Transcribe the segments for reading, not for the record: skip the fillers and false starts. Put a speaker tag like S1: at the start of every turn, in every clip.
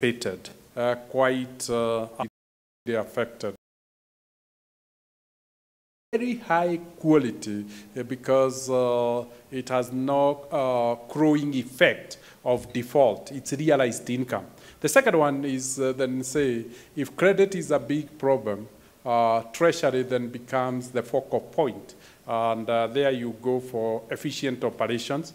S1: affected, quite affected. Very high quality because it has no growing effect of default. It's realized income. The second one is then say, if credit is a big problem, treasury then becomes the focal point. And there you go for efficient operations.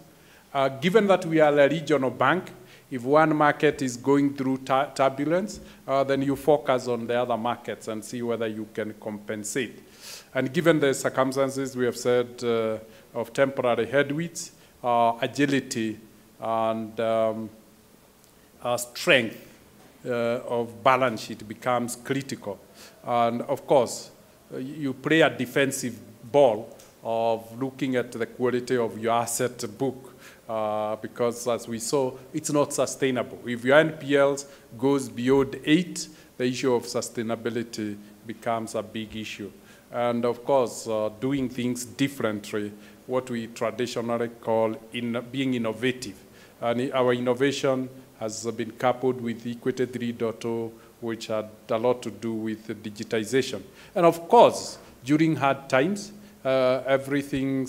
S1: Given that we are a regional bank, if one market is going through turbulence, then you focus on the other markets and see whether you can compensate. And given the circumstances we have said of temporary headwinds, agility and strength of balance sheet becomes critical. And of course, you play a defensive ball of looking at the quality of your asset book because as we saw, it's not sustainable. If your NPLs goes beyond 8, the issue of sustainability becomes a big issue. And of course, doing things differently, what we traditionally call being innovative. And our innovation has been coupled with Equity 3.0, which had a lot to do with digitization. And of course, during hard times, everybody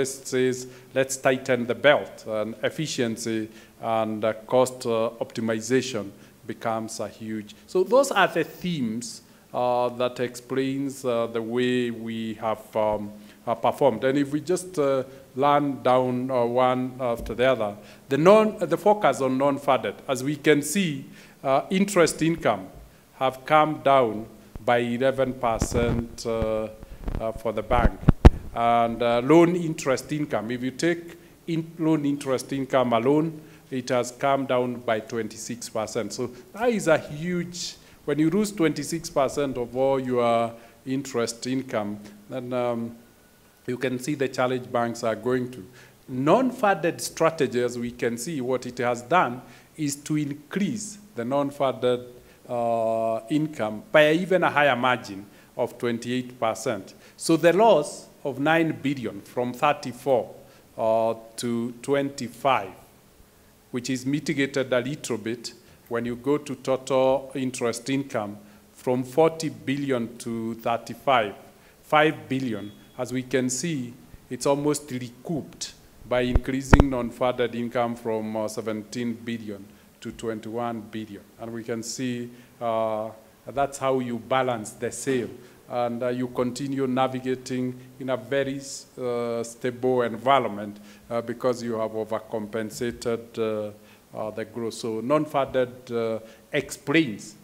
S1: says, let's tighten the belt, and efficiency and cost optimization becomes a huge. So those are the themes that explains the way we have performed. And if we just learn down one after the other, the focus on non-funded, as we can see, interest income have come down by 11% for the bank. And loan interest income, if you take loan interest income alone, it has come down by 26%. So that is a huge, when you lose 26% of all your interest income, then you can see the challenge banks are going to. Non-funded strategy, as we can see, what it has done is to increase the non-funded income by even a higher margin of 28%. So the loss of 9 billion from 34 to 25, which is mitigated a little bit when you go to total interest income from 40 billion to 35, 5 billion, as we can see, it's almost recouped by increasing non-funded income from 17 billion to 21 billion. And we can see that's how you balance the sale. And you continue navigating in a very stable environment because you have overcompensated the growth. So non-funded explains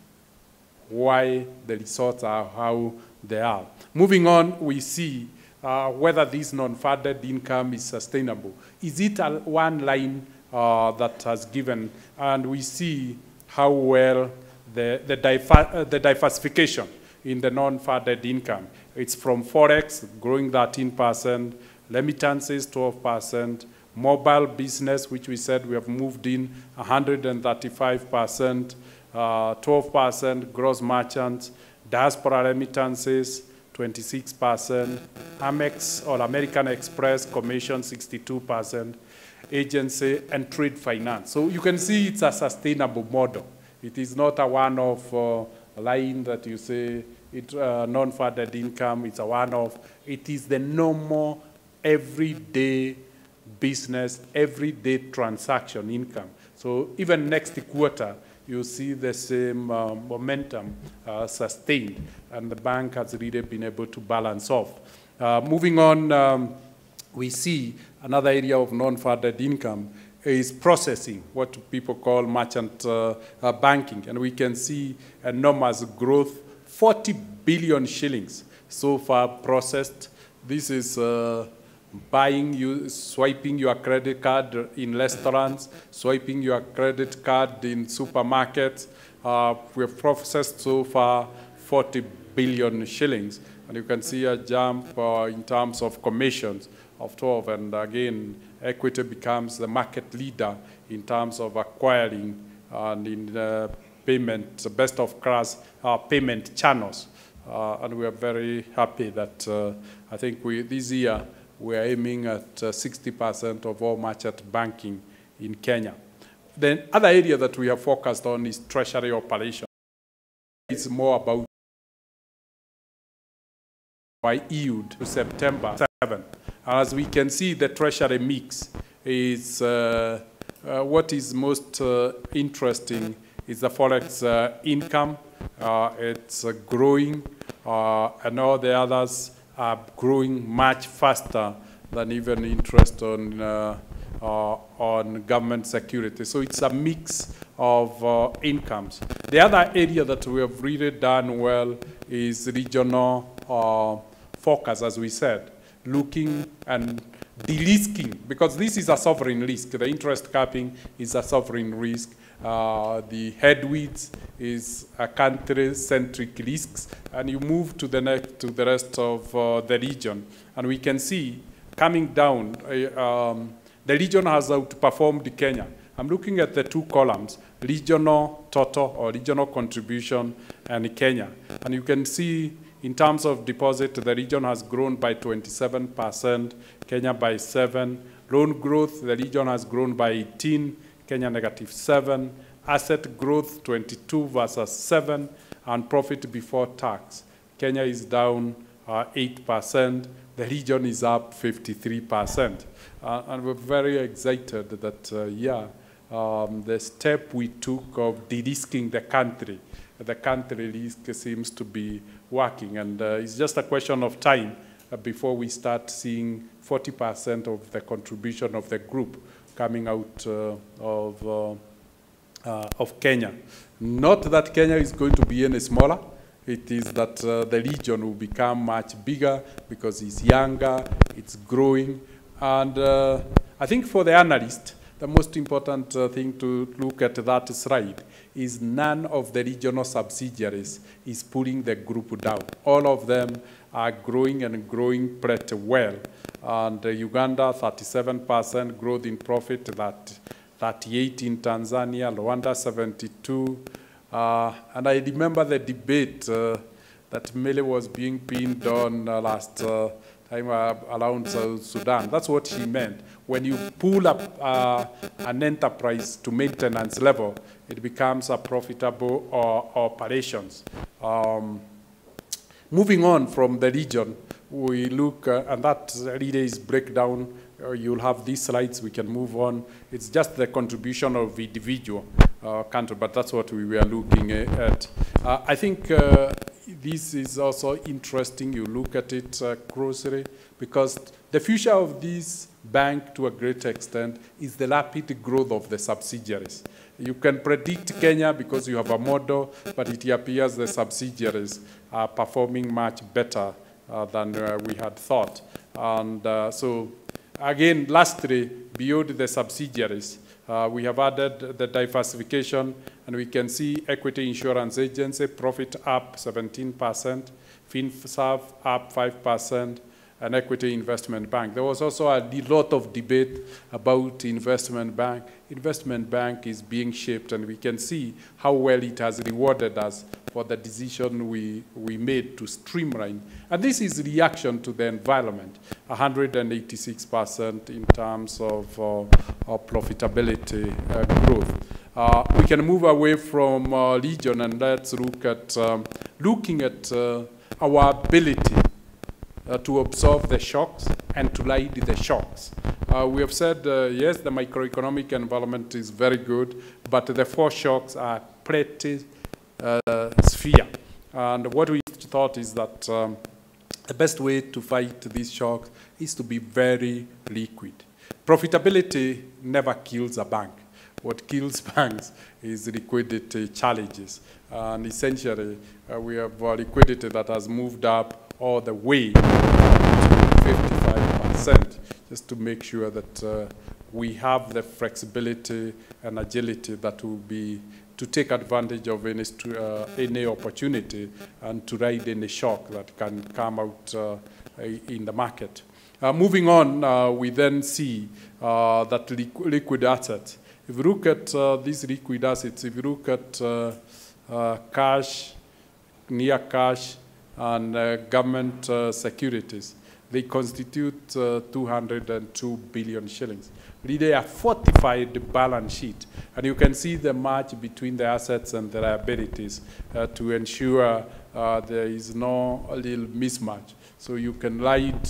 S1: why the results are how they are. Moving on, we see whether this non-funded income is sustainable. Is it one line that has given? And we see how well the diversification in the non-funded income. It's from Forex, growing 13%, remittances, 12%, mobile business, which we said we have moved in 135%, 12%, gross merchants, diaspora remittances, 26%, Amex or American Express commission, 62%, agency and trade finance. So you can see it's a sustainable model. It is not a one-off line that you say it non-funded income, it's a one-off. It is the normal, everyday business, everyday transaction income. So even next quarter, you see the same momentum sustained, and the bank has really been able to balance off. Moving on, we see another area of non-funded income is processing, what people call merchant banking. And we can see enormous growth, 40 billion shillings so far processed. This is swiping your credit card in restaurants, swiping your credit card in supermarkets. We have processed so far 40 billion shillings. And you can see a jump in terms of commissions of 12. And again, Equity becomes the market leader in terms of acquiring and in payment, best of class payment channels. And we are very happy that I think this year we are aiming at 60% of all merchant banking in Kenya. The other area that we have focused on is treasury operations. It's more about by yield to September 7th. As we can see, the treasury mix is what is most interesting is the forex income. It's growing, and all the others are growing much faster than even interest on government security. So it's a mix of incomes. The other area that we have really done well is regional focus, as we said, looking and de-risking, because this is a sovereign risk. The interest capping is a sovereign risk. The headwinds is a country-centric risks, and you move to the rest of the region, and we can see coming down. The region has outperformed Kenya. I'm looking at the two columns: regional total or regional contribution and Kenya, and you can see in terms of deposit, the region has grown by 27%, Kenya by 7%. Loan growth, the region has grown by 18%, Kenya -7%. Asset growth, 22 versus 7%. And profit before tax, Kenya is down 8%. The region is up 53%. And we're very excited that, the step we took of de-risking the country risk seems to be working. And it's just a question of time before we start seeing 40% of the contribution of the group coming out of Kenya. Not that Kenya is going to be any smaller. It is that the region will become much bigger because it's younger, it's growing. And I think for the analyst, the most important thing to look at that slide is none of the regional subsidiaries is pulling the group down. All of them are growing and growing pretty well. And Uganda, 37% growth in profit, 38% in Tanzania, Rwanda, 72%. And I remember the debate that Mele was being pinned on last time around South Sudan. That's what she meant. When you pull up an enterprise to maintenance level, it becomes a profitable operations. Moving on from the region, we look, and that really is breakdown. You'll have these slides, we can move on. It's just the contribution of individual country, but that's what we were looking at. I think this is also interesting. You look at it closely, because the future of this bank, to a great extent, is the rapid growth of the subsidiaries. You can predict Kenya because you have a model, but it appears the subsidiaries are performing much better than we had thought. And so, again, lastly, beyond the subsidiaries, we have added the diversification, and we can see equity insurance agency, profit up 17%, FinServe up 5%, and equity investment bank. There was also a lot of debate about investment bank. Investment bank is being shaped, and we can see how well it has rewarded us for the decision we made to streamline. And this is reaction to the environment, 186% in terms of profitability growth. We can move away from region, and let's look at looking at our ability to absorb the shocks and to ride the shocks. We have said, yes, the macroeconomic environment is very good, but the four shocks are pretty severe. And what we thought is that the best way to fight these shocks is to be very liquid. Profitability never kills a bank. What kills banks is liquidity challenges. And essentially, we have liquidity that has moved up all the way to 55%, just to make sure that we have the flexibility and agility that will be to take advantage of any opportunity and to ride any shock that can come out in the market. Moving on, we then see that liquid assets. If you look at these liquid assets, if you look at cash, near cash, and government securities, they constitute 202 billion shillings. Really, they are fortified balance sheet. And you can see the match between the assets and the liabilities to ensure there is no little mismatch. So you can ride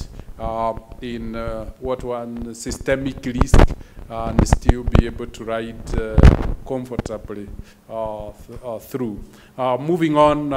S1: in what one systemic risk and still be able to ride comfortably through. Moving on,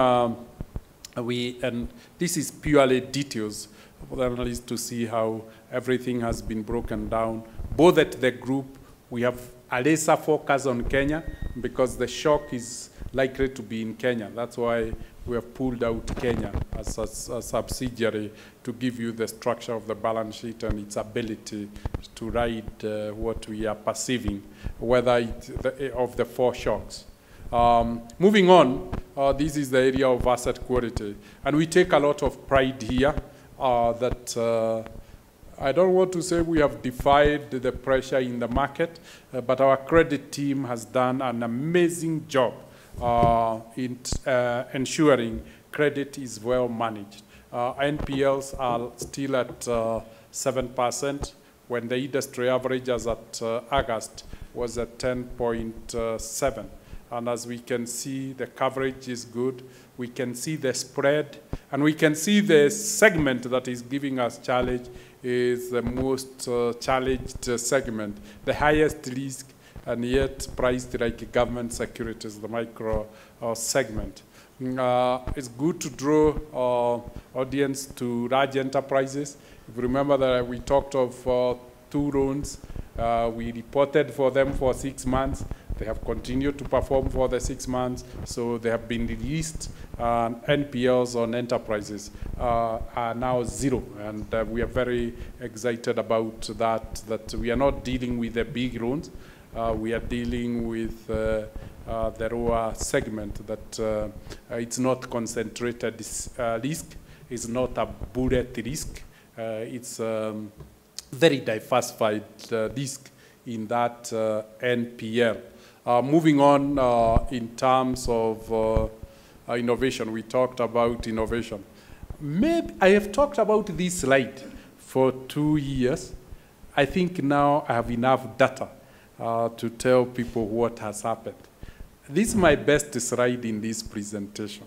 S1: and this is purely details for the analysts to see how everything has been broken down. Both at the group, we have a laser focus on Kenya because the shock is likely to be in Kenya. That's why we have pulled out Kenya as a subsidiary to give you the structure of the balance sheet and its ability to ride what we are perceiving, whether it's of the four shocks. Moving on, this is the area of asset quality. And we take a lot of pride here that I don't want to say we have defied the pressure in the market, but our credit team has done an amazing job in ensuring credit is well managed. NPLs are still at 7%, when the industry average as at August was at 10.7. And as we can see, the coverage is good. We can see the spread, and we can see the segment that is giving us challenge is the most challenged segment, the highest risk, and yet priced like government securities, the micro segment. It's good to draw audience to large enterprises. If you remember that we talked of 2 loans, we reported for them for 6 months. They have continued to perform for the 6 months, so they have been released. NPLs on enterprises are now 0, and we are very excited about that we are not dealing with the big loans. We are dealing with the lower segment, that it's not concentrated risk, it's not a bullet risk, it's very diversified risk in that NPL. Moving on in terms of innovation, we talked about innovation. Maybe I have talked about this slide for 2 years. I think now I have enough data to tell people what has happened. This is my best slide in this presentation,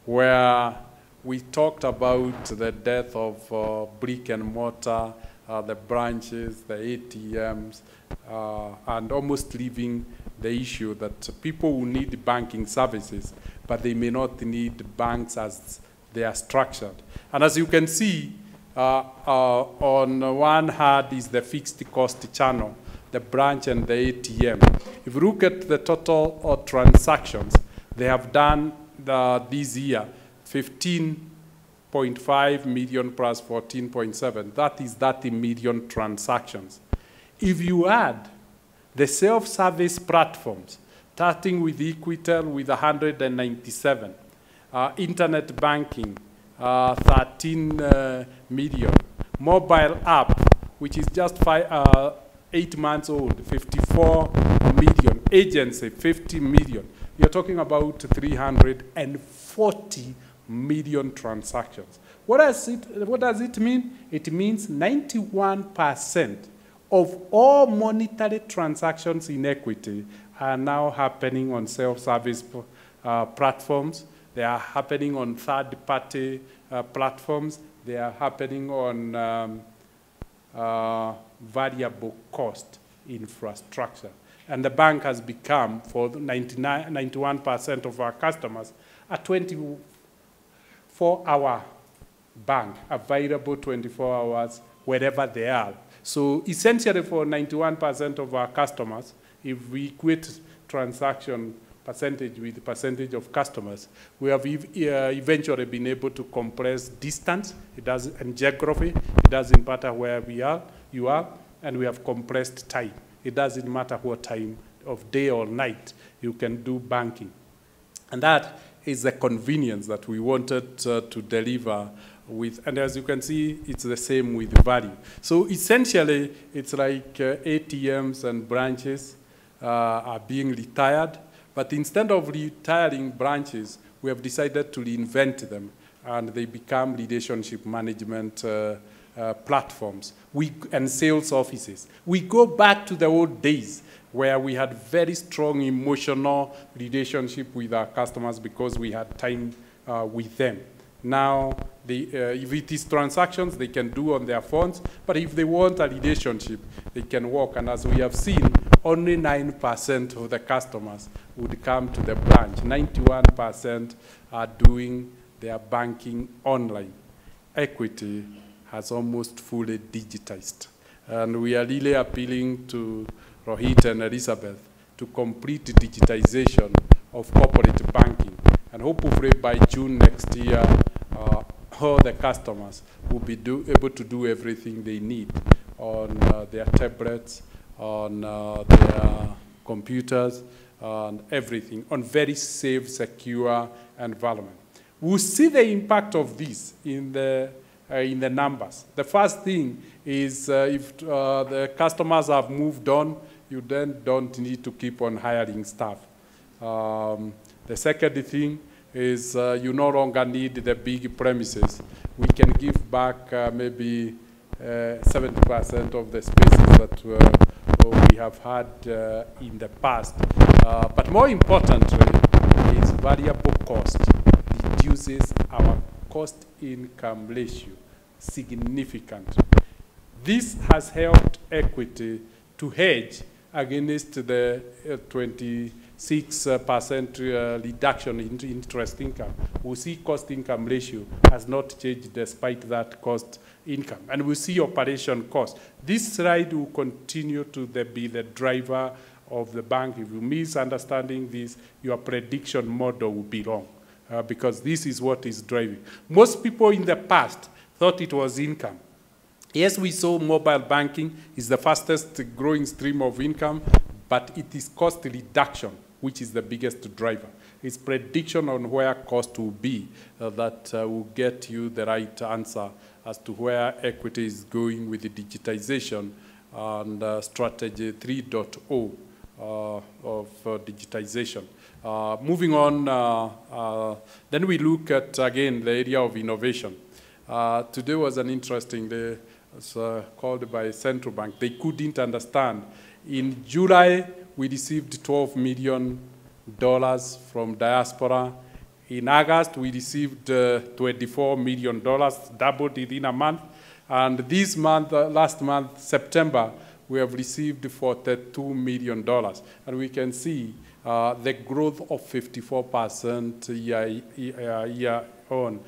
S1: where we talked about the death of brick and mortar, the branches, the ATMs, and almost leaving the issue that people will need banking services, but they may not need banks as they are structured. And as you can see, on one hand is the fixed cost channel, the branch and the ATM. If you look at the total transactions, they have done this year 15.5 million plus 14.7. That is 30 million transactions. If you add the self-service platforms, starting with Equitel with 197, internet banking, 13 million, mobile app, which is just 8 months old, 54 million, agency, 50 million. You're talking about 340 million transactions. What does it mean? It means 91% of all monetary transactions in equity are now happening on self-service platforms. They are happening on third-party platforms. They are happening on variable cost infrastructure. And the bank has become, for 91% of our customers, a 24-hour bank, available 24 hours wherever they are. So essentially for 91% of our customers, if we equate transaction percentage with the percentage of customers, we have eventually been able to compress distance, and geography. It doesn't matter where you are, and we have compressed time. It doesn't matter what time of day or night you can do banking. And that is the convenience that we wanted to deliver with, and as you can see, it's the same with value. So essentially, it's like ATMs and branches are being retired, but instead of retiring branches, we have decided to reinvent them, and they become relationship management platforms and sales offices. We go back to the old days where we had very strong emotional relationship with our customers because we had time with them. Now, if it is transactions, they can do on their phones, but if they want a relationship, they can walk. And as we have seen, only 9% of the customers would come to the branch. 91% are doing their banking online. Equity has almost fully digitized. And we are really appealing to Rohit and Elizabeth to complete the digitization of corporate banking. And hopefully by June next year, all the customers will be able to do everything they need on their tablets, on their computers, and everything, on very safe, secure environment. We'll see the impact of this in the numbers. The first thing is if the customers have moved on, you then don't need to keep on hiring staff. The second thing is you no longer need the big premises. We can give back maybe 70% of the spaces that we have had in the past. But more importantly, is variable cost reduces our cost-income ratio significantly. This has helped equity to hedge against the 26% reduction in interest income. We see cost-income ratio has not changed despite that cost income. And we see operation cost. This slide will continue to be the driver of the bank. If you misunderstanding this, your prediction model will be wrong because this is what is driving. Most people in the past thought it was income. Yes, we saw mobile banking is the fastest growing stream of income, but it is cost reduction, which is the biggest driver. It's prediction on where cost will be that will get you the right answer as to where equity is going with the digitization and strategy 3.0 of digitization. Moving on, then we look at, again, the area of innovation. Today was an interesting day. It's called by Central Bank. They couldn't understand. In July, we received $12 million from diaspora. In August, we received $24 million, doubled within a month. And this month, last month, September, we have received $42 million. And we can see the growth of 54% year on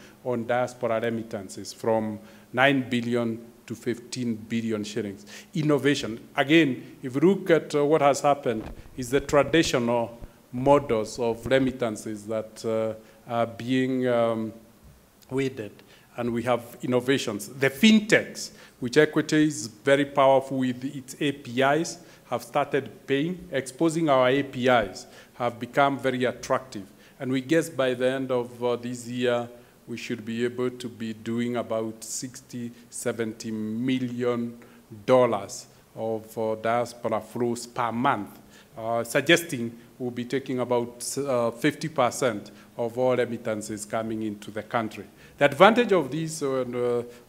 S1: diaspora remittances from 9 billion to 15 billion shillings. Innovation. Again, if you look at what has happened, is the traditional models of remittances that are being weighted, and we have innovations. The fintechs, which equity is very powerful with its APIs, have started paying, exposing our APIs, have become very attractive. And we guess by the end of this year, we should be able to be doing about $60, $70 million of diaspora flows per month, suggesting we'll be taking about 50% of all remittances coming into the country. The advantage of this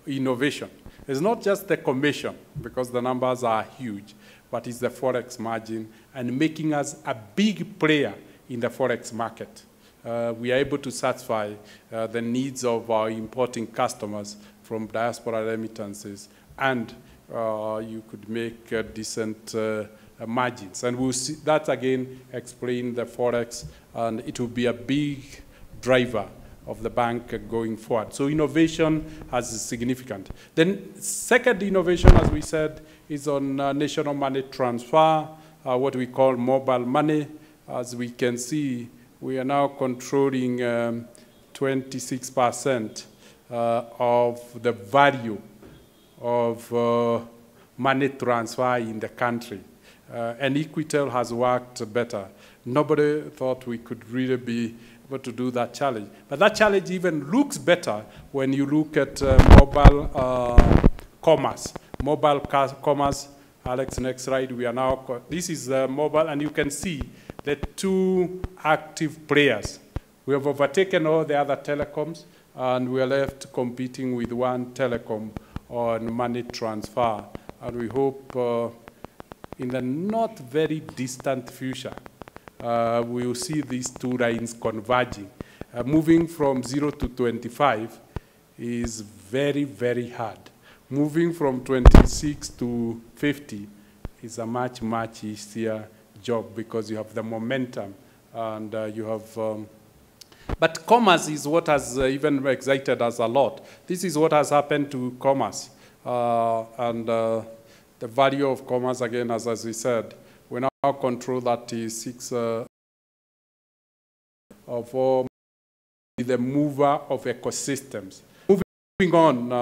S1: innovation is not just the commission, because the numbers are huge, but it's the forex margin and making us a big player in the forex market. We are able to satisfy the needs of our importing customers from diaspora remittances, and you could make decent margins. And we'll see that again explain the forex, and it will be a big driver of the bank going forward. So innovation has significant. Then second innovation, as we said, is on national money transfer, what we call mobile money. As we can see, we are now controlling 26% of the value of money transfer in the country. And Equitel has worked better. Nobody thought we could really be able to do that challenge. But that challenge even looks better when you look at mobile commerce. Mobile commerce, Alex, next slide, we are now, this is mobile, and you can see the two active players. We have overtaken all the other telecoms, and we are left competing with one telecom on money transfer. And we hope in the not very distant future, we will see these two lines converging. Moving from 0 to 25 is very, very hard. Moving from 26 to 50 is a much, much easier job because you have the momentum and you have... but commerce is what has even excited us a lot. This is what has happened to commerce. The value of commerce, again, as we said, we now control 36 of all the mover of ecosystems. Moving on,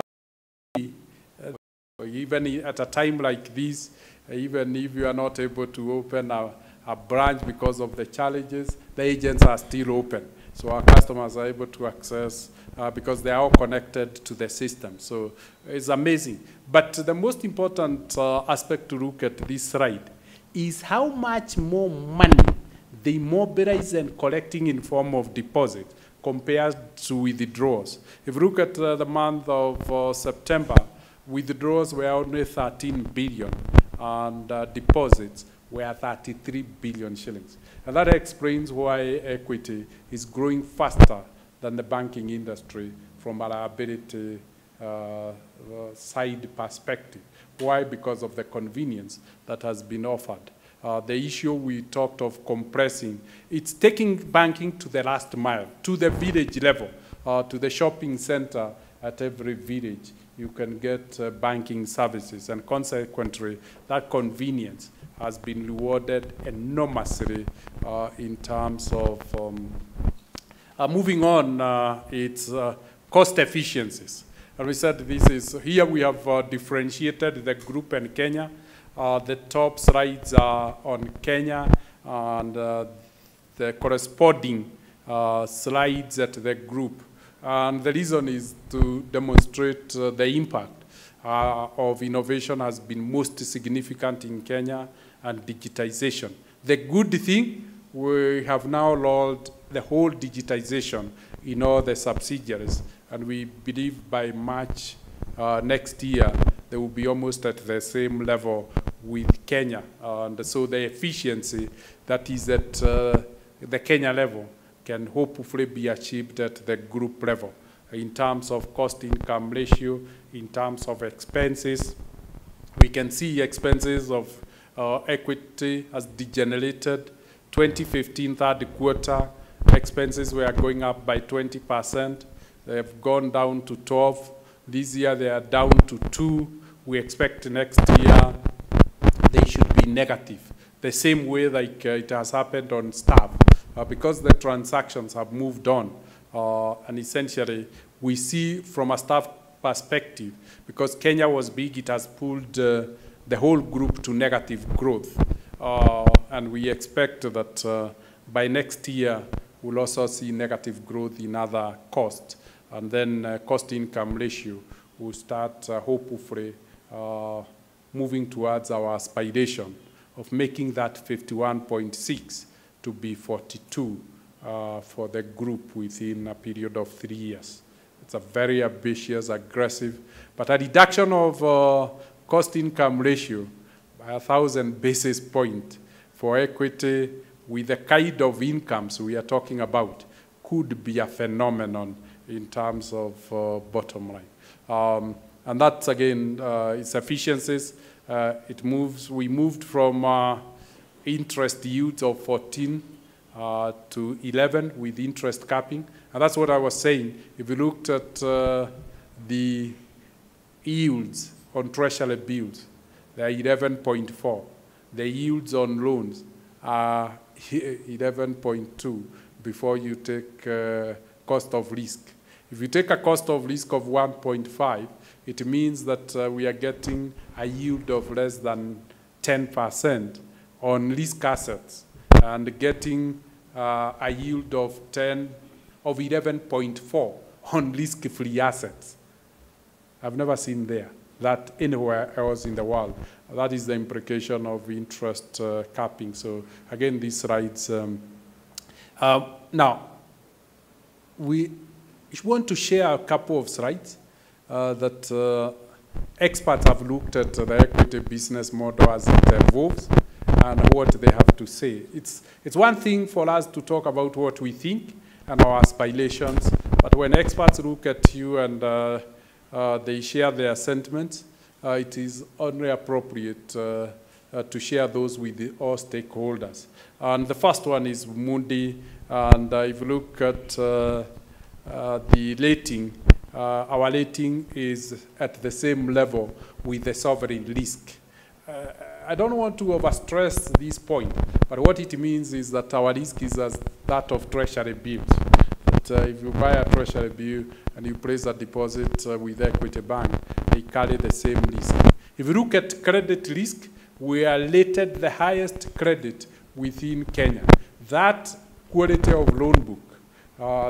S1: even at a time like this, even if you are not able to open a branch because of the challenges, the agents are still open. So our customers are able to access because they are all connected to the system. So it's amazing. But the most important aspect to look at this slide is how much more money they mobilize and collecting in form of deposit compared to withdrawals. If you look at the month of September, withdrawals were only 13 billion and deposits were 33 billion shillings. And that explains why equity is growing faster than the banking industry from a liability side perspective. Why? Because of the convenience that has been offered. The issue we talked of compressing, it's taking banking to the last mile, to the village level, to the shopping center at every village. You can get banking services, and consequently, that convenience has been rewarded enormously in terms of moving on. It's cost efficiencies. And we said this is, here we have differentiated the group and Kenya. The top slides are on Kenya, and the corresponding slides at the group. And the reason is to demonstrate the impact of innovation has been most significant in Kenya and digitization. The good thing, we have now rolled the whole digitization in all the subsidiaries, and we believe by March next year, they will be almost at the same level with Kenya. And so the efficiency that is at the Kenya level can hopefully be achieved at the group level in terms of cost-income ratio, in terms of expenses. We can see expenses of equity has degenerated. 2015 third quarter, expenses were going up by 20%. They have gone down to 12. This year they are down to 2. We expect next year they should be negative. The same way like it has happened on staff. Because the transactions have moved on, and essentially we see from a staff perspective, because Kenya was big, it has pulled the whole group to negative growth. And we expect that by next year, we'll also see negative growth in other costs. And then cost-income ratio will start hopefully moving towards our aspiration of making that 51.6 to be 42 for the group within a period of 3 years. It's a very ambitious, aggressive, but a reduction of cost-income ratio by 1,000 basis points for equity with the kind of incomes we are talking about could be a phenomenon in terms of bottom line. And that's, again, its efficiencies. We moved from interest yields of 14 to 11 with interest capping. And that's what I was saying. If you looked at the yields on treasury bills, they're 11.4. The yields on loans are 11.2 before you take cost of risk. If you take a cost of risk of 1.5, it means that we are getting a yield of less than 10% on risk assets and getting a yield of 11.4 on risk-free assets. I've never seen that anywhere else in the world. That is the implication of interest capping. So again, these slides. Now, we want to share a couple of slides that experts have looked at the equity business model as it evolves and what they have to say. It's one thing for us to talk about what we think and our aspirations, but when experts look at you and they share their sentiments, it is only appropriate to share those with all stakeholders. And the first one is Mundi, and if you look at the rating, our rating is at the same level with the sovereign risk. I don't want to overstress this point, but what it means is that our risk is as that of treasury bills. That if you buy a treasury bill and you place a deposit with Equity Bank, they carry the same risk. If you look at credit risk, we are rated the highest credit within Kenya. That quality of loan book,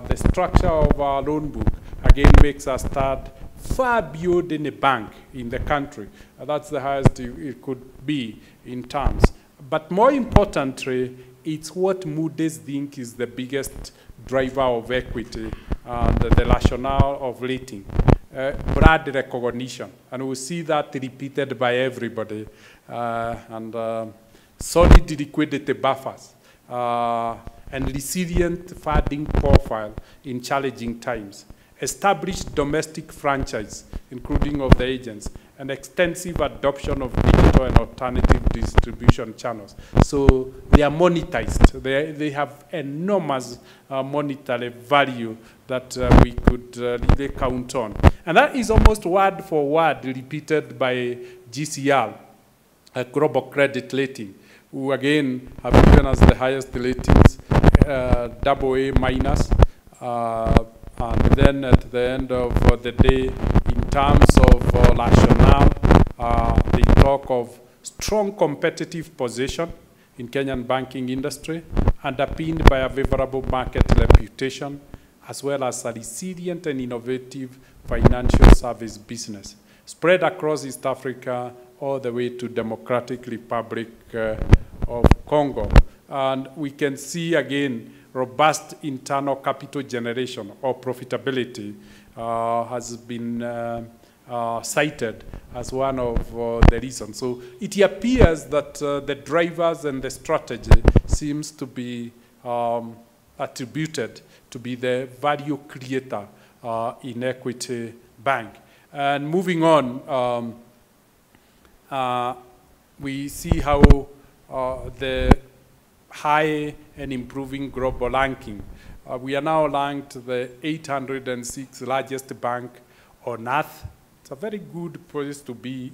S1: the structure of our loan book, again makes us start far beyond any bank in the country. That's the highest it could be in terms. But more importantly, it's what Moody's think is the biggest driver of equity and the rationale of rating. Brand recognition, and we see that repeated by everybody, and solid liquidity buffers, and resilient funding profile in challenging times, established domestic franchise, including of the agents, and extensive adoption of digital and alternative distribution channels. So they are monetized. They have enormous monetary value that we could really count on. And that is almost word for word repeated by GCR, a global credit rating, who again have given us the highest ratings, AA minus, and then at the end of the day, in terms of rationale, they talk of strong competitive position in Kenyan banking industry, underpinned by a favorable market reputation, as well as a resilient and innovative financial service business, spread across East Africa all the way to Democratic Republic of Congo. And we can see again, robust internal capital generation or profitability has been cited as one of the reasons. So it appears that the drivers and the strategy seems to be attributed to be the value creator in Equity Bank. And moving on, we see how the high and improving global ranking. We are now ranked the 806th largest bank on earth. It's a very good place to be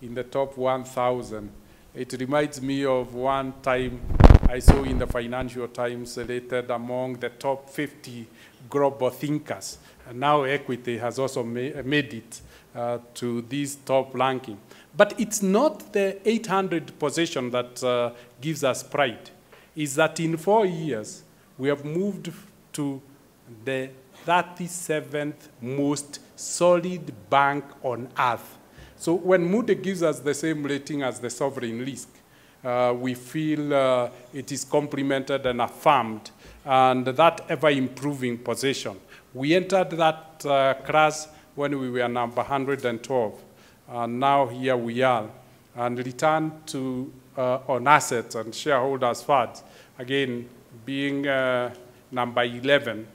S1: in the top 1,000. It reminds me of one time I saw in the Financial Times rated among the top 50 global thinkers. And now Equity has also made it to this top ranking. But it's not the 800 position that gives us pride. It's that in 4 years, we have moved to the 37th most solid bank on earth. So when Moody gives us the same rating as the sovereign risk, we feel it is complemented and affirmed, and that ever-improving position. We entered that class when we were number 112, and now here we are, and return to on assets and shareholders' funds, again being number 11.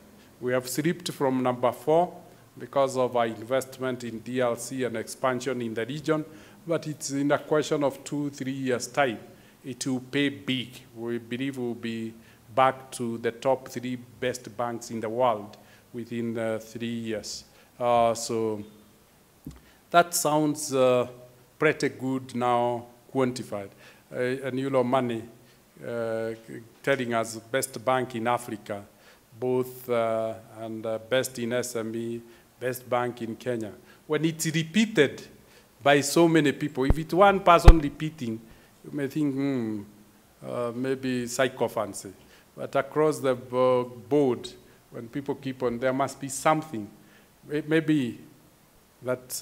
S1: We have slipped from number 4 because of our investment in DLC and expansion in the region, but it's in a question of 2-3 years' time. It will pay big. We believe we'll be back to the top 3 best banks in the world within 3 years. So that sounds pretty good now quantified. And you know, money telling us best bank in Africa, both and best in SME, best bank in Kenya. When it's repeated by so many people, if it's one person repeating, you may think, maybe psychophancy. But across the board, when people keep on, there must be something. Maybe that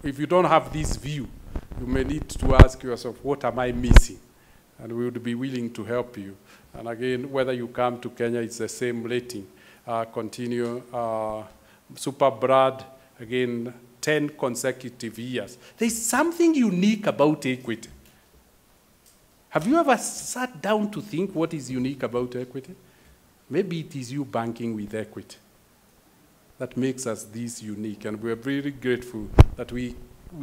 S1: if you don't have this view, you may need to ask yourself, what am I missing? And we would be willing to help you. And again, whether you come to Kenya, it's the same rating. Continue. Super Brad, again, 10 consecutive years. There's something unique about equity. Have you ever sat down to think what is unique about equity? Maybe it is you banking with equity that makes us this unique, and we're very grateful that we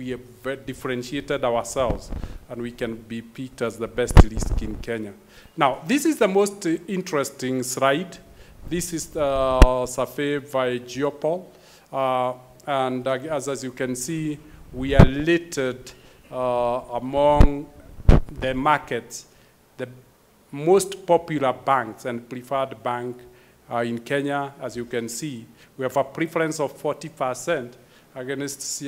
S1: have differentiated ourselves and we can be picked as the best risk in Kenya. Now, this is the most interesting slide. This is the survey by Geopol, and as you can see, we are listed among the markets, the most popular banks and preferred bank in Kenya. As you can see, we have a preference of 40% against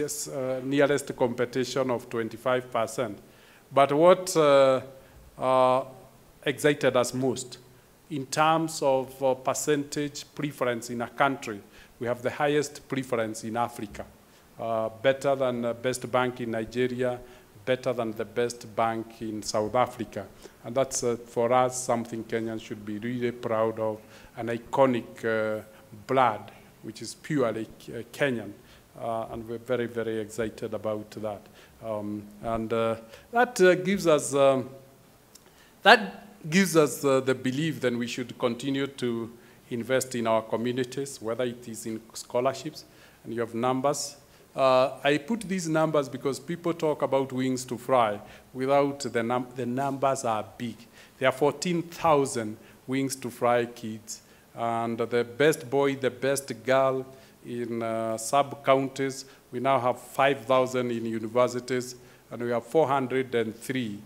S1: nearest competition of 25%. But what excited us most, in terms of percentage preference in a country, we have the highest preference in Africa, better than the best bank in Nigeria, better than the best bank in South Africa. And that's, for us, something Kenyans should be really proud of, an iconic blood, which is purely Kenyan. And we're very, very excited about that. That gives us the belief that we should continue to invest in our communities, whether it is in scholarships, and you have numbers. I put these numbers because people talk about wings to fly without the numbers are big. There are 14,000 wings to fly kids, and the best boy, the best girl in sub-counties, we now have 5,000 in universities, and we have 403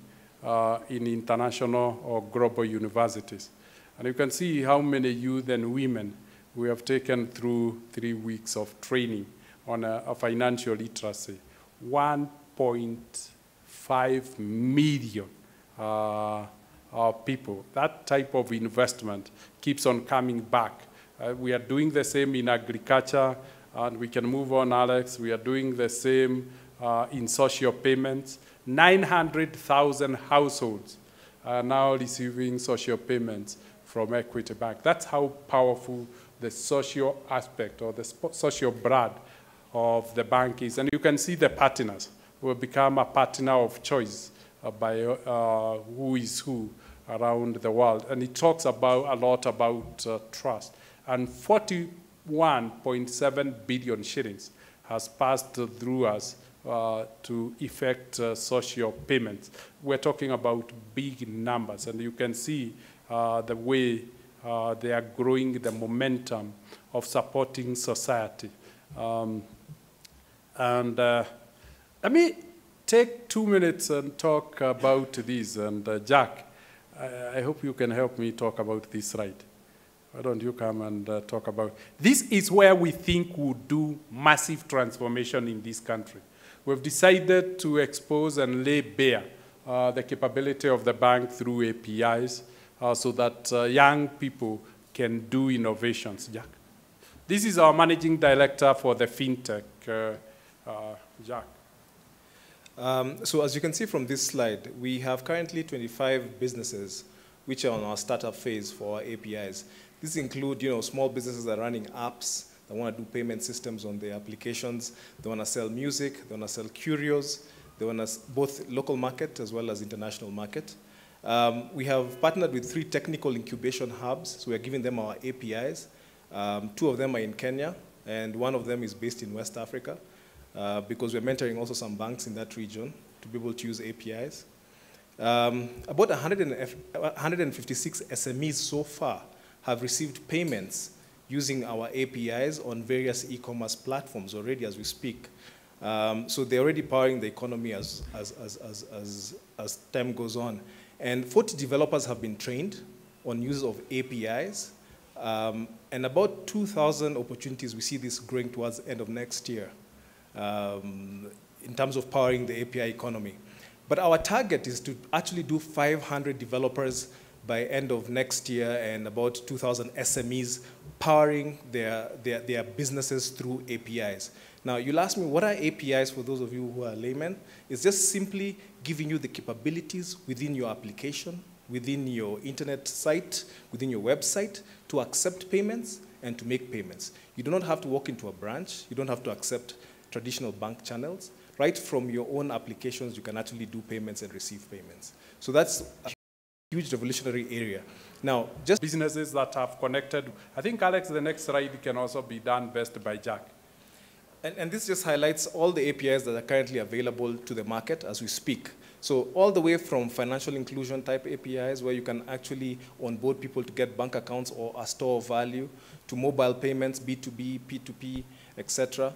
S1: in international or global universities. And you can see how many youth and women we have taken through 3 weeks of training on a financial literacy. 1.5 million people. That type of investment keeps on coming back. We are doing the same in agriculture, and we can move on, Alex. We are doing the same in social payments. 900,000 households are now receiving social payments from Equity Bank. That's how powerful the social aspect or the social blood of the bank is. And you can see the partners who have become a partner of choice by who is who around the world. And it talks about a lot about trust. And 41.7 billion shillings has passed through us to effect social payments. We're talking about big numbers, and you can see the way they are growing, the momentum of supporting society. Let me take 2 minutes and talk about this. And Jack, I hope you can help me talk about this slide. Why don't you come and talk about this? Is where we think we'll do massive transformation in this country. We've decided to expose and lay bare the capability of the bank through APIs so that young people can do innovations. Jack? This is our managing director for the Fintech, Jack.
S2: So as you can see from this slide, we have currently 25 businesses which are on our startup phase for our APIs. These include, small businesses that are running apps, that want to do payment systems on their applications. They want to sell music. They want to sell curios. They want to both local market as well as international market. We have partnered with 3 technical incubation hubs, so we're giving them our APIs. 2 of them are in Kenya, and 1 of them is based in West Africa, because we're mentoring also some banks in that region to be able to use APIs. About 156 SMEs so far have received payments using our APIs on various e-commerce platforms already as we speak. So they're already powering the economy as time goes on. And 40 developers have been trained on use of APIs. And about 2,000 opportunities, we see this growing towards the end of next year in terms of powering the API economy. But our target is to actually do 500 developers by end of next year and about 2,000 SMEs powering their businesses through APIs. Now, you'll ask me, what are APIs for those of you who are laymen? It's just simply giving you the capabilities within your application, within your internet site, within your website, to accept payments and to make payments. You do not have to walk into a branch. You don't have to accept traditional bank channels. Right from your own applications, you can actually do payments and receive payments. So that's a huge revolutionary area. Now, just
S1: businesses that have connected. I think, Alex, the next slide can also be done best by Jack.
S2: And this just highlights all the APIs that are currently available to the market as we speak. So all the way from financial inclusion type APIs, where you can actually onboard people to get bank accounts or a store of value, to mobile payments, B2B, P2P, etc.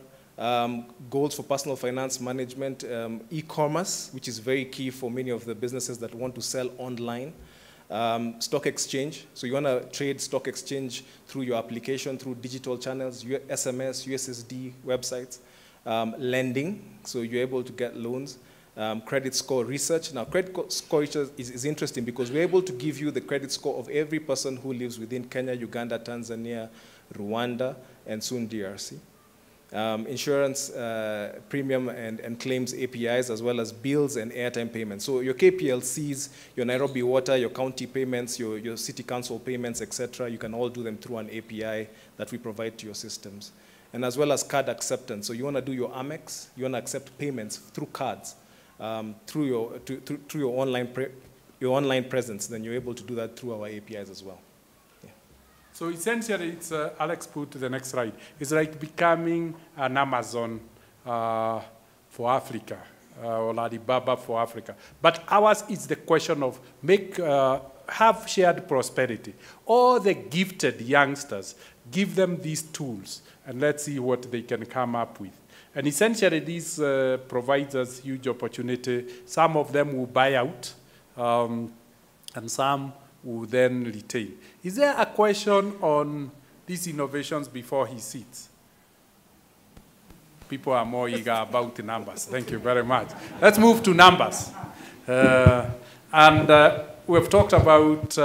S2: Goals for personal finance management, e-commerce, which is very key for many of the businesses that want to sell online. Stock exchange, so you want to trade stock exchange through your application, through digital channels, SMS, USSD websites. Lending, so you're able to get loans. Credit score research. Now, credit score research is interesting because we're able to give you the credit score of every person who lives within Kenya, Uganda, Tanzania, Rwanda, and soon DRC. Insurance, premium and claims APIs, as well as bills and airtime payments. So your KPLCs, your Nairobi Water, your county payments, your city council payments, etc., you can all do them through an API that we provide to your systems. And as well as card acceptance. So you want to do your Amex, you want to accept payments through cards, through your online presence, then you're able to do that through our APIs as well.
S1: So essentially, it's, Alex put the next slide, it's like becoming an Amazon for Africa, or Alibaba for Africa. But ours is the question of have shared prosperity. All the gifted youngsters, give them these tools, and let's see what they can come up with. And essentially, this provides us huge opportunity. Some of them will buy out, and some will then retain. Is there a question on these innovations before he sits? People are more eager about the numbers. Thank you very much. Let's move to numbers. We've talked about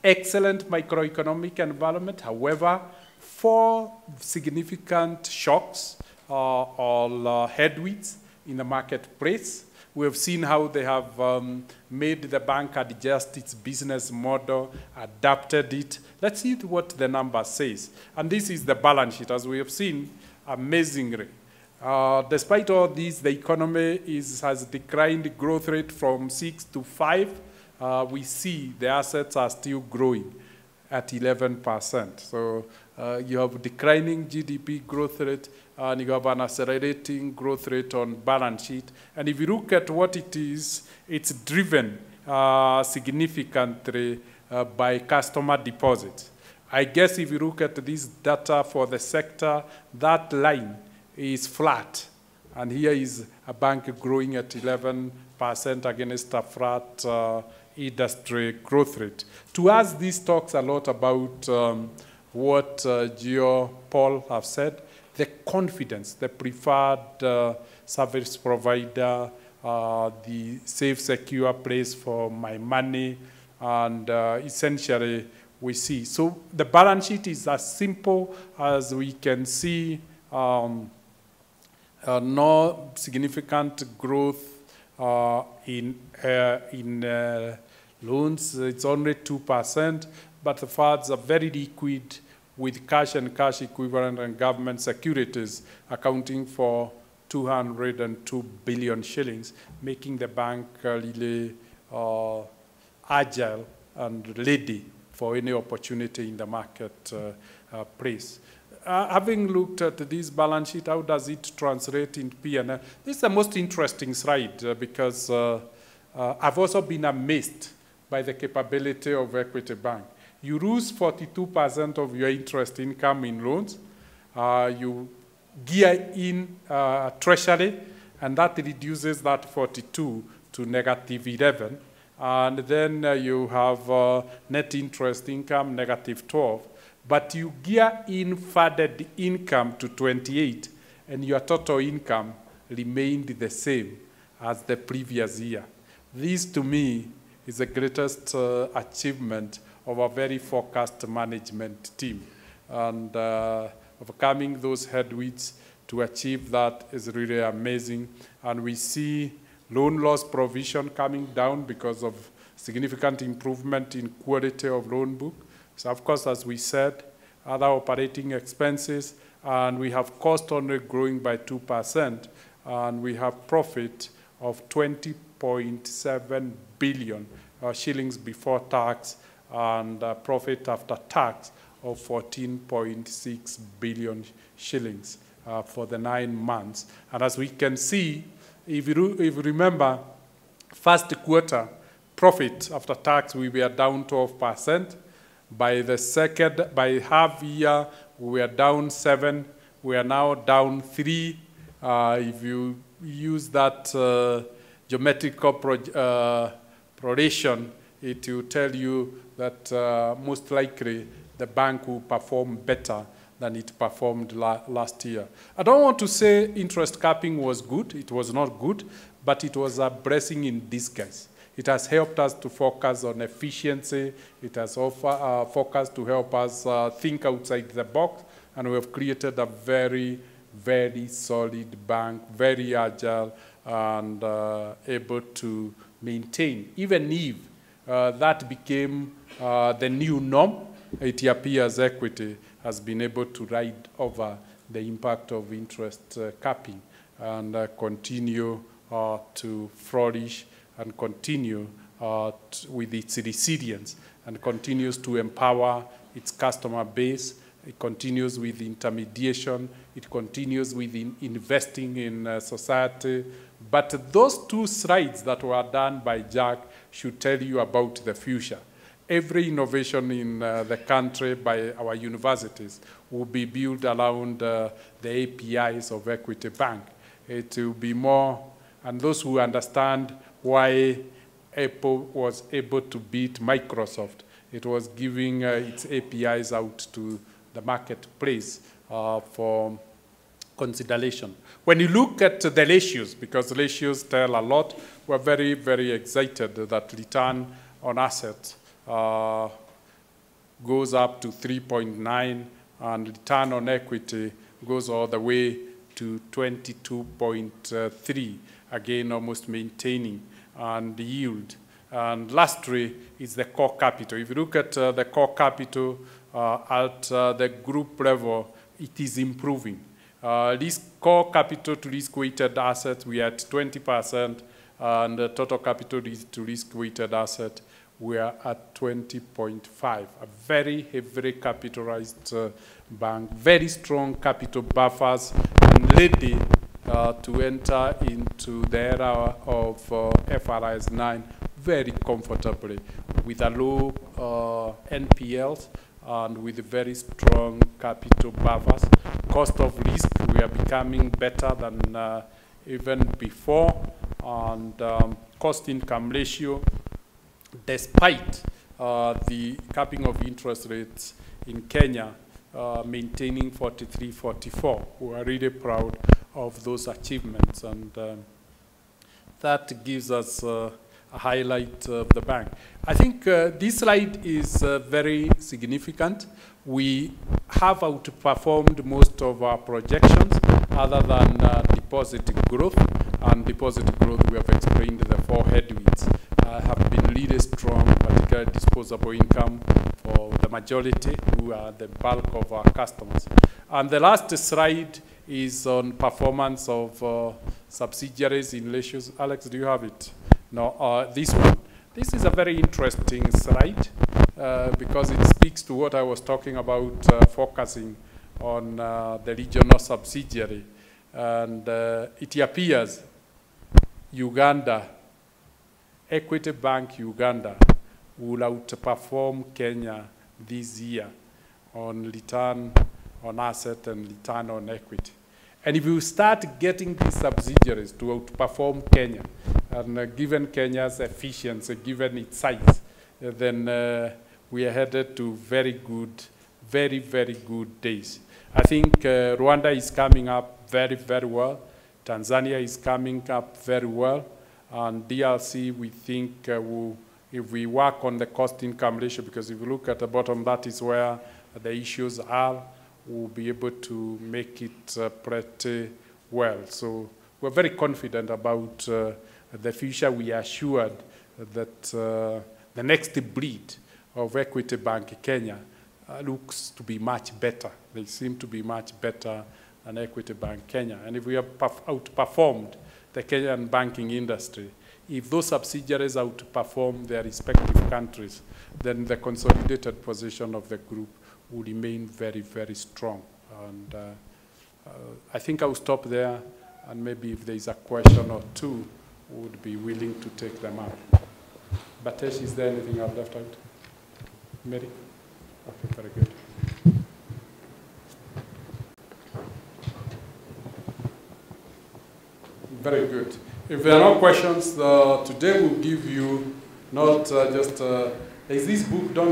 S1: excellent macroeconomic environment. However, 4 significant shocks or headwinds in the marketplace. We have seen how they have made the bank adjust its business model, adapted it. Let's see what the number says. And this is the balance sheet, as we have seen, amazingly. Despite all this, the economy has declined growth rate from 6 to 5. We see the assets are still growing at 11%. So you have declining GDP growth rate, and you have an accelerating growth rate on balance sheet. And if you look at what it is, it's driven significantly by customer deposits. I guess if you look at this data for the sector, that line is flat. And here is a bank growing at 11% against a flat industry growth rate. To us, this talks a lot about what Gio Paul have said, the confidence, the preferred service provider, the safe, secure place for my money, and essentially we see. So the balance sheet is as simple as we can see, no significant growth in loans. It's only 2%, but the funds are very liquid, with cash and cash equivalent and government securities accounting for 202 billion shillings, making the bank really agile and ready for any opportunity in the market place. Having looked at this balance sheet, how does it translate in P&L? This is the most interesting slide because I've also been amazed by the capability of Equity Bank. You lose 42% of your interest income in loans. You gear in treasury, and that reduces that 42 to negative 11. And then you have net interest income, negative 12. But you gear in furthered income to 28, and your total income remained the same as the previous year. This, to me, is the greatest achievement of a very focused management team. And overcoming those headwinds to achieve that is really amazing. And we see loan loss provision coming down because of significant improvement in quality of loan book. So of course, as we said, other operating expenses and we have cost only growing by 2%, and we have profit of 20.7 billion shillings before tax, and profit after tax of 14.6 billion shillings for the 9 months. And as we can see, if you remember, first quarter profit after tax, we were down 12%. By half year, we were down 7%. We are now down 3%. If you use that geometrical progression, it will tell you that most likely the bank will perform better than it performed last year. I don't want to say interest capping was good. It was not good, but it was a blessing in disguise. It has helped us to focus on efficiency. It has focused to help us think outside the box, and we have created a very, very solid bank, very agile, and able to maintain. Even if that became the new norm, it appears equity has been able to ride over the impact of interest capping and continue to flourish and continue with its resilience, and continues to empower its customer base. It continues with intermediation. It continues with investing in society. But those two slides that were done by Jack should tell you about the future. Every innovation in the country by our universities will be built around the APIs of Equity Bank. It will be more, and those who understand why Apple was able to beat Microsoft, it was giving its APIs out to the marketplace for consideration. When you look at the ratios, because ratios tell a lot, we're very, very excited that return on assets goes up to 3.9, and return on equity goes all the way to 22.3, again almost maintaining, and yield. And lastly is the core capital. If you look at the core capital at the group level, it is improving. Core capital to risk-weighted assets, we are at 20%, and the total capital to risk-weighted asset, we are at 20.5. A very heavily capitalized bank, very strong capital buffers, and ready to enter into the era of FRS 9 very comfortably, with a low NPLs and with very strong capital buffers. Cost of risk, we are becoming better than even before, and cost-income ratio, despite the capping of interest rates in Kenya, maintaining 43, 44. We are really proud of those achievements, and that gives us a highlight of the bank. I think this slide is very significant. We have outperformed most of our projections, other than deposit growth. And deposit growth, we have explained the 4 headwinds have been really strong, particularly disposable income for the majority, who are the bulk of our customers. And the last slide is on performance of subsidiaries in ratios. Alex, do you have it? No, this one. This is a very interesting slide because it speaks to what I was talking about, focusing on the regional subsidiary. And it appears Uganda, Equity Bank Uganda, will outperform Kenya this year on return on asset and return on equity. And if you start getting these subsidiaries to outperform Kenya, and given Kenya's efficiency, given its size, then we are headed to very good, very, very good days. I think Rwanda is coming up very, very well. Tanzania is coming up very well. And DRC, we think, if we work on the cost-income ratio, because if you look at the bottom, that is where the issues are, we'll be able to make it pretty well. So we're very confident about the future. We are assured that the next breed of Equity Bank Kenya looks to be much better. They seem to be much better than Equity Bank Kenya. And if we have outperformed the Kenyan banking industry, if those subsidiaries outperform their respective countries, then the consolidated position of the group will remain very, very strong. And I think I'll stop there, and maybe if there's a question or two, we would be willing to take them up. Batesh, is there anything I've left out? Mary? Okay, very good. Very good. If there are no questions, today we'll give you not just, is this book done?